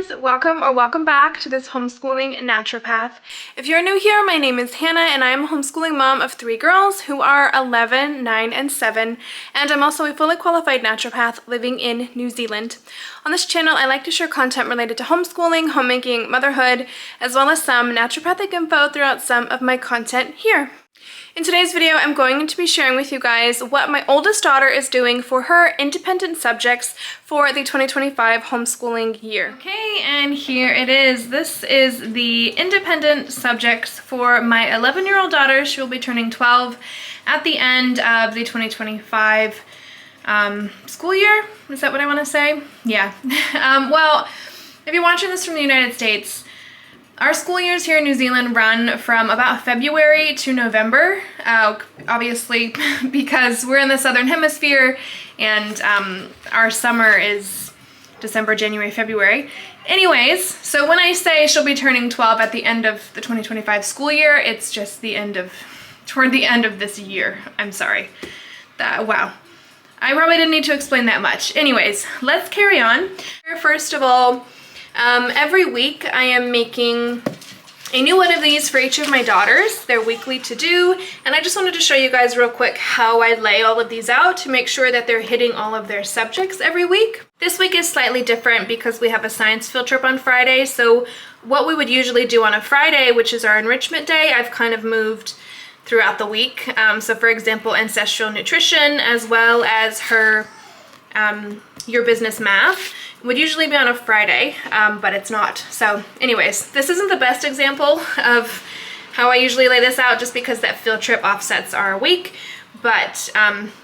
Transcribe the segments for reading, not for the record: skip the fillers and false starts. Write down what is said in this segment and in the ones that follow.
friends, welcome back to this homeschooling naturopath. If you're new here, my name is Hannah and I am a homeschooling mom of 3 girls who are 11, 9, and 7, and I'm also a fully qualified naturopath living in New Zealand. On this channel, I like to share content related to homeschooling, homemaking, motherhood, as well as some naturopathic info throughout some of my content here. In today's video, I'm going to be sharing with you guys what my oldest daughter is doing for her independent subjects for the 2025 homeschooling year. Okay, and here it is. This is the independent subjects for my 11-year-old daughter. She will be turning 12 at the end of the 2025 school year. Is that what I want to say? Yeah. Well, if you're watching this from the United States, our school years here in New Zealand run from about February to November, obviously because we're in the Southern Hemisphere and our summer is December, January, February. Anyways, so when I say she'll be turning 12 at the end of the 2025 school year, it's just toward the end of this year. I'm sorry. Wow. I probably didn't need to explain that much. Anyways, let's carry on. First of all, every week I am making a new one of these for each of my daughters. They're weekly to do, and I just wanted to show you guys real quick how I lay all of these out to make sure that they're hitting all of their subjects every week. This week is slightly different because we have a science field trip on Friday, so what we would usually do on a Friday, which is our enrichment day, I've kind of moved throughout the week. So for example, ancestral nutrition as well as her your business math would usually be on a Friday, but it's not. So anyways, this isn't the best example of how I usually lay this out just because that field trip offsets our week, but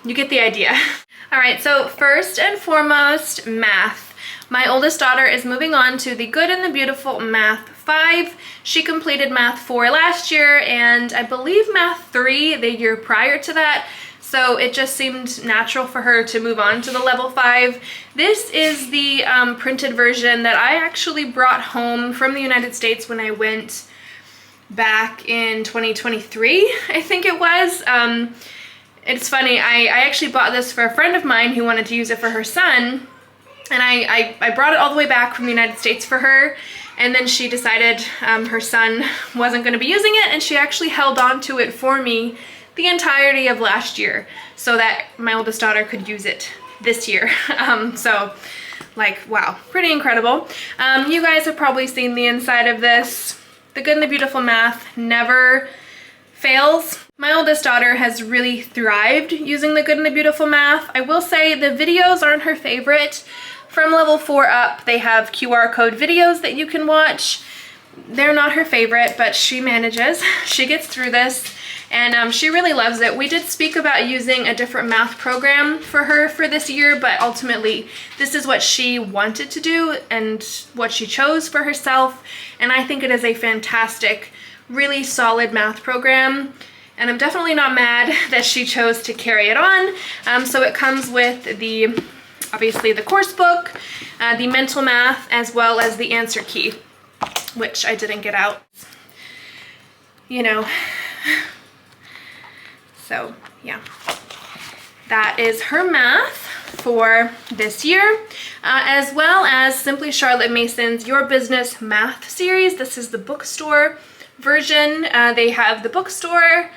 you get the idea. All right, so first and foremost, math. My oldest daughter is moving on to the Good and the Beautiful Math 5. She completed Math 4 last year and I believe Math 3 the year prior to that. So it just seemed natural for her to move on to the level 5. This is the printed version that I actually brought home from the United States when I went back in 2023, I think it was. It's funny, I actually bought this for a friend of mine who wanted to use it for her son, and I brought it all the way back from the United States for her, and then she decided her son wasn't going to be using it, and she actually held on to it for me the entirety of last year so that my oldest daughter could use it this year. So like, wow, pretty incredible. You guys have probably seen the inside of this. The Good and the Beautiful Math never fails. My oldest daughter has really thrived using the Good and the Beautiful Math. I will say the videos aren't her favorite. From level 4 up, they have QR code videos that you can watch. They're not her favorite, but she manages. She gets through this. And she really loves it. We did speak about using a different math program for her for this year, but ultimately this is what she wanted to do and what she chose for herself. And I think it is a fantastic, really solid math program. And I'm definitely not mad that she chose to carry it on. So it comes with obviously the course book, the mental math, as well as the answer key, which I didn't get out. You know. So yeah, that is her math for this year, as well as Simply Charlotte Mason's Your Business Math series. This is the bookstore version. They have the bookstore,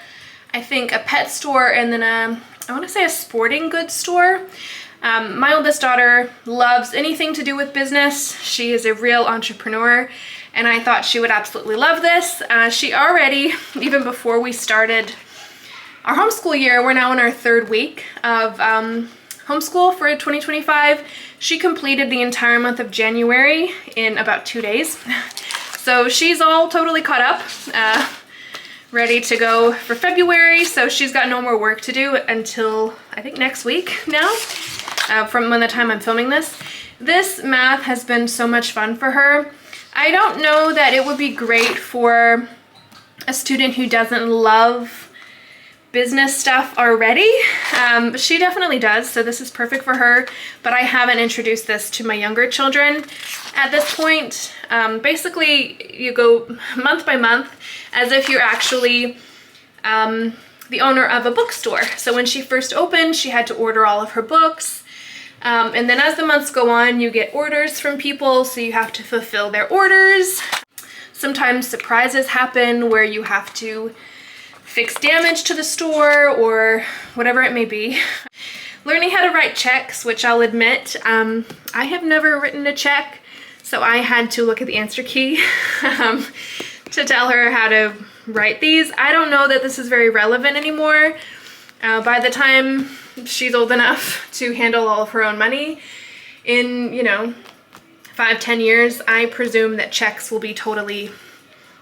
I think a pet store, and then I want to say a sporting goods store. My oldest daughter loves anything to do with business. She is a real entrepreneur, and I thought she would absolutely love this. She already, even before we started our homeschool year, we're now in our 3rd week of homeschool for 2025. She completed the entire month of January in about 2 days. So she's all totally caught up, ready to go for February. So she's got no more work to do until I think next week now, from when the time I'm filming this. This math has been so much fun for her. I don't know that it would be great for a student who doesn't love business stuff already, but she definitely does, so this is perfect for her. But I haven't introduced this to my younger children at this point. Basically, you go month by month as if you're actually the owner of a bookstore. So when she first opened, she had to order all of her books. And then as the months go on, you get orders from people, so you have to fulfill their orders. Sometimes surprises happen where you have to fix damage to the store or whatever it may be. Learning how to write checks, which I'll admit, I have never written a check, so I had to look at the answer key to tell her how to write these. I don't know that this is very relevant anymore. By the time she's old enough to handle all of her own money in, 5-10 years, I presume that checks will be totally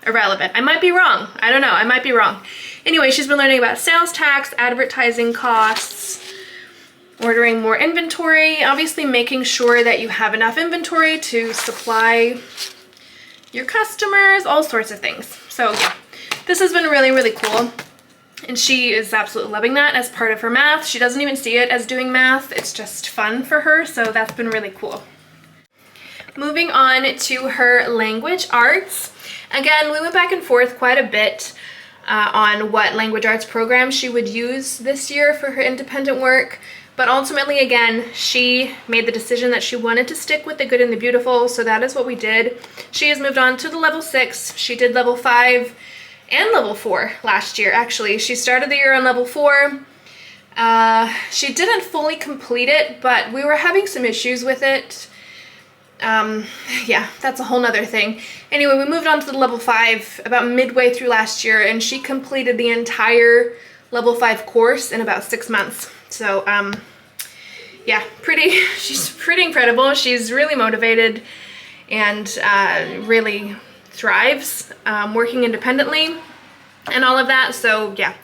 irrelevant. I might be wrong. I don't know. I might be wrong. Anyway, she's been learning about sales tax, advertising costs, ordering more inventory, obviously making sure that you have enough inventory to supply your customers, all sorts of things. So yeah, this has been really, really cool. And she is absolutely loving that as part of her math. She doesn't even see it as doing math. It's just fun for her. So that's been really cool. Moving on to her language arts. Again, we went back and forth quite a bit on what language arts program she would use this year for her independent work. But ultimately, again, she made the decision that she wanted to stick with the good and the beautiful. So that is what we did. She has moved on to the level 6. She did level 5 and level 4 last year, actually. She started the year on level 4. She didn't fully complete it, but we were having some issues with it. Yeah, that's a whole nother thing. Anyway, we moved on to the level 5 about midway through last year, and she completed the entire level 5 course in about 6 months. So, yeah, she's pretty incredible. She's really motivated and really thrives working independently and all of that. So yeah,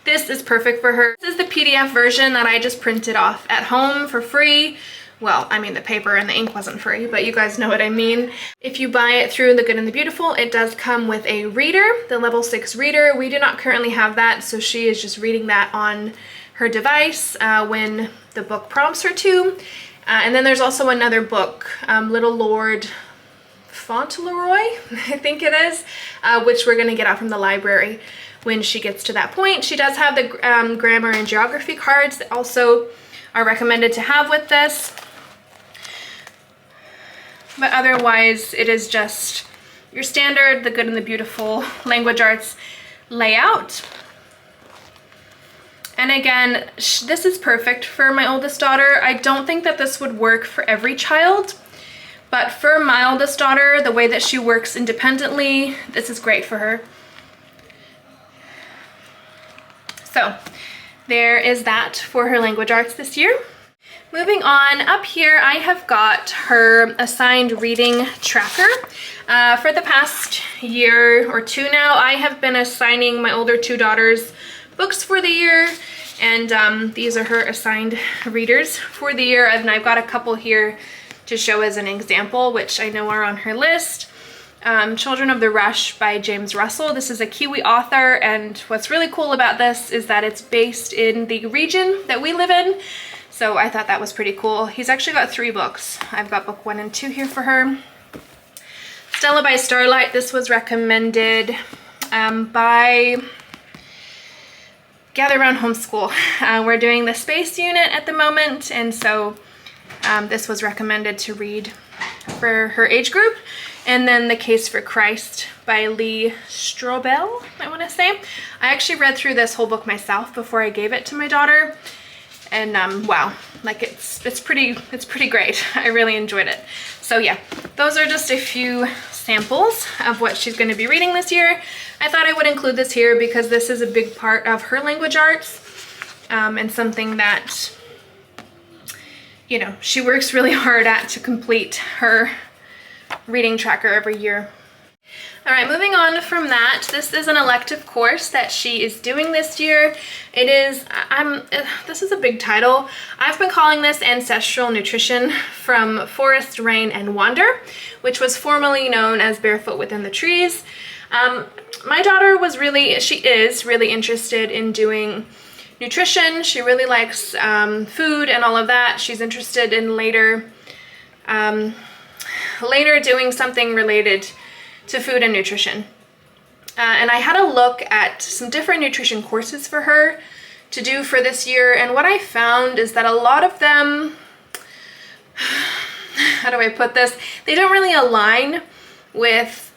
this is perfect for her. This is the PDF version that I just printed off at home for free. Well, I mean, the paper and the ink wasn't free, but you guys know what I mean. If you buy it through The Good and the Beautiful, it does come with a reader, the level 6 reader. We do not currently have that, so she is just reading that on her device when the book prompts her to. And then there's also another book, Little Lord Fauntleroy, I think it is, which we're gonna get out from the library when she gets to that point. She does have the grammar and geography cards that also are recommended to have with this. But otherwise, it is just your standard The Good and the Beautiful language arts layout. And again, this is perfect for my oldest daughter. I don't think that this would work for every child, but for my oldest daughter, the way that she works independently, this is great for her. So there is that for her language arts this year. Moving on, up here I have got her assigned reading tracker. For the past year or two now, I have been assigning my older 2 daughters books for the year, and these are her assigned readers for the year. And I've got a couple here to show as an example, which I know are on her list. Children of the Rush by James Russell. This is a Kiwi author, and what's really cool about this is that it's based in the region that we live in. So I thought that was pretty cool. He's actually got 3 books. I've got book 1 and 2 here for her. Stella by Starlight. This was recommended by Gather Around Homeschool. We're doing the space unit at the moment, and so this was recommended to read for her age group. And then The Case for Christ by Lee Strobel, I want to say. I actually read through this whole book myself before I gave it to my daughter, and wow, like it's pretty great. I really enjoyed it. So yeah, those are just a few samples of what she's going to be reading this year. I thought I would include this here because this is a big part of her language arts, and something that, she works really hard at to complete her reading tracker every year. All right, moving on from that, this is an elective course that she is doing this year. It is, this is a big title. I've been calling this Ancestral Nutrition from Forest, Rain, and Wander, which was formerly known as Barefoot Within the Trees. My daughter she is really interested in doing nutrition. She really likes food and all of that. She's interested in later doing something related to food and nutrition. And I had a look at some different nutrition courses for her to do for this year, and what I found is that a lot of them how do I put this? They don't really align with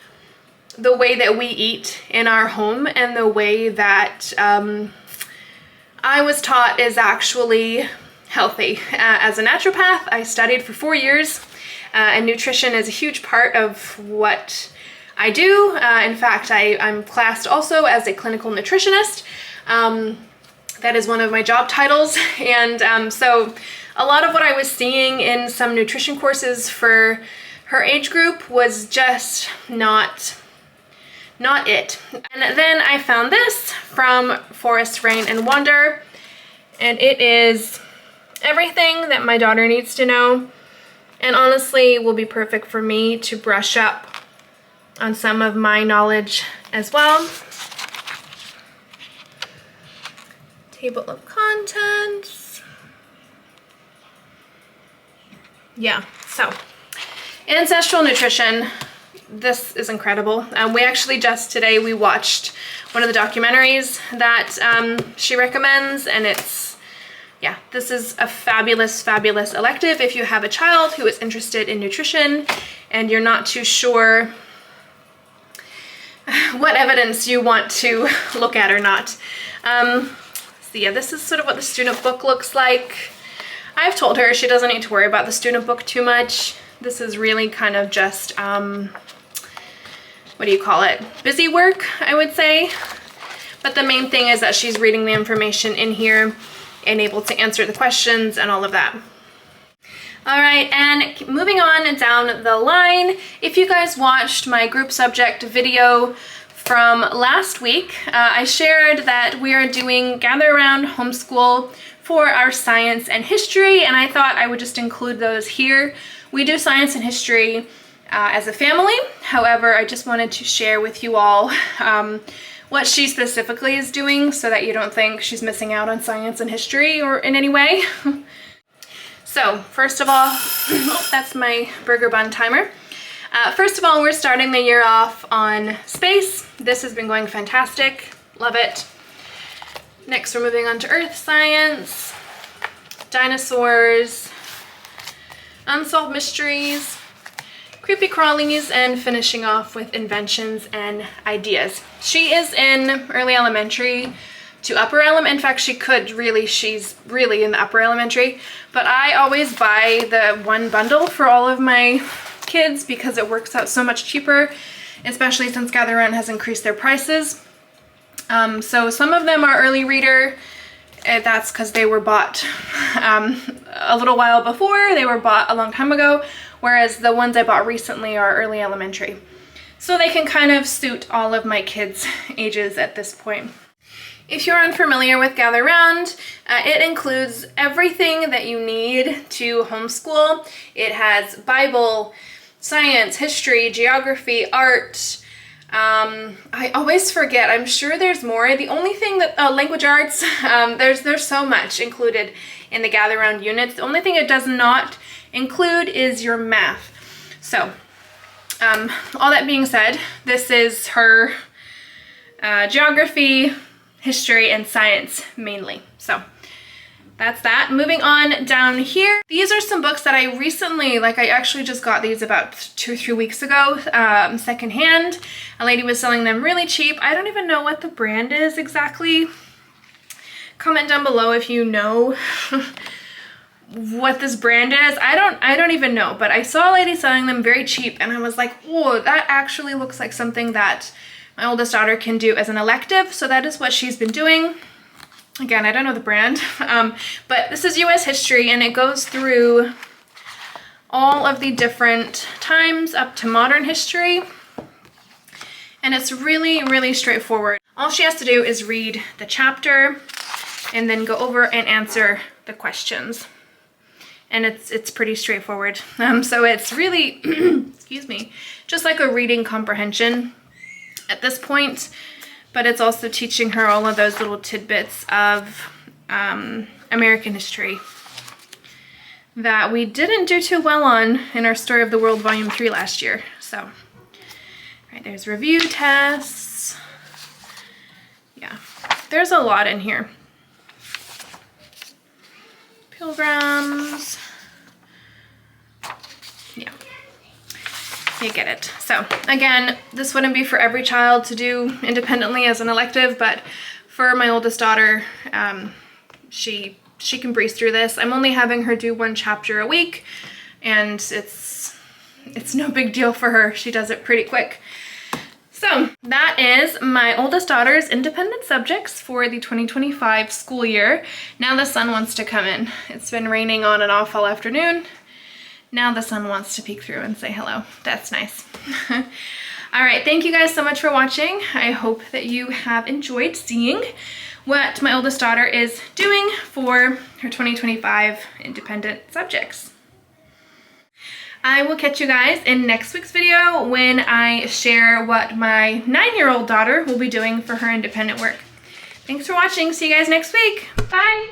the way that we eat in our home and the way that I was taught is actually healthy. As a naturopath, I studied for 4 years, and nutrition is a huge part of what I do. In fact, I'm classed also as a clinical nutritionist. That is one of my job titles, and so a lot of what I was seeing in some nutrition courses for her age group was just not it. And then I found this from Forest, Rain, and Wonder, and it is everything that my daughter needs to know, and honestly will be perfect for me to brush up on some of my knowledge as well. Table of contents. Yeah, so Ancestral Nutrition. This is incredible. We actually just today we watched one of the documentaries that she recommends, and yeah, this is a fabulous elective if you have a child who is interested in nutrition and you're not too sure what evidence you want to look at or not. So yeah, this is sort of what the student book looks like. I've told her she doesn't need to worry about the student book too much. This is really kind of just, what do you call it? Busy work, I would say. But the main thing is that she's reading the information in here and able to answer the questions and all of that. All right, and moving on down the line, if you guys watched my group subject video from last week, I shared that we are doing Gather Around Homeschool for our science and history, and I thought I would just include those here. We do science and history as a family. However, I just wanted to share with you all what she specifically is doing so that you don't think she's missing out on science and history or in any way. So first of all, that's my burger bun timer. First of all, we're starting the year off on space. This has been going fantastic. Love it. Next, we're moving on to earth science, dinosaurs, unsolved mysteries, creepy crawlies, and finishing off with inventions and ideas. She is in early elementary to upper elementary. In fact, she's really in the upper elementary, but I always buy the one bundle for all of my kids because it works out so much cheaper, especially since Gather Around has increased their prices. So some of them are early reader. That's because they were bought a little while before. They were bought a long time ago, whereas the ones I bought recently are early elementary. So they can kind of suit all of my kids' ages at this point. If you're unfamiliar with Gather Around, it includes everything that you need to homeschool. It has Bible, science, history, geography, art. I always forget, I'm sure there's more. The only thing that, language arts, there's so much included in the Gather Around units. The only thing it does not include is your math. So, all that being said, this is her geography, history, and science mainly. So that's that. Moving on down here, these are some books that I recently, I actually just got these about 2 or 3 weeks ago, secondhand. A lady was selling them really cheap. I don't even know what the brand is exactly. Comment down below if you know what this brand is. I don't even know, but I saw a lady selling them very cheap and I was like, whoa, that actually looks like something that my oldest daughter can do as an elective. So that is what she's been doing. Again, I don't know the brand, but this is US history and it goes through all of the different times up to modern history. And it's really straightforward. All she has to do is read the chapter and then go over and answer the questions. And it's pretty straightforward. So it's really, excuse me, just like a reading comprehension at this point, but it's also teaching her all of those little tidbits of American history that we didn't do too well on in our Story of the World Volume 3 last year. So, right, there's review tests. Yeah, there's a lot in here. Pilgrims. you get it. So again, this wouldn't be for every child to do independently as an elective, but for my oldest daughter, she can breeze through this. I'm only having her do 1 chapter a week, and it's no big deal for her. She does it pretty quick. So that is my oldest daughter's independent subjects for the 2025 school year. Now the sun wants to come in. It's been raining on and off all afternoon. Now the sun wants to peek through and say hello. That's nice. All right, thank you guys so much for watching. I hope that you have enjoyed seeing what my oldest daughter is doing for her 2025 independent subjects. I will catch you guys in next week's video when I share what my 9-year-old daughter will be doing for her independent work. Thanks for watching. See you guys next week. Bye.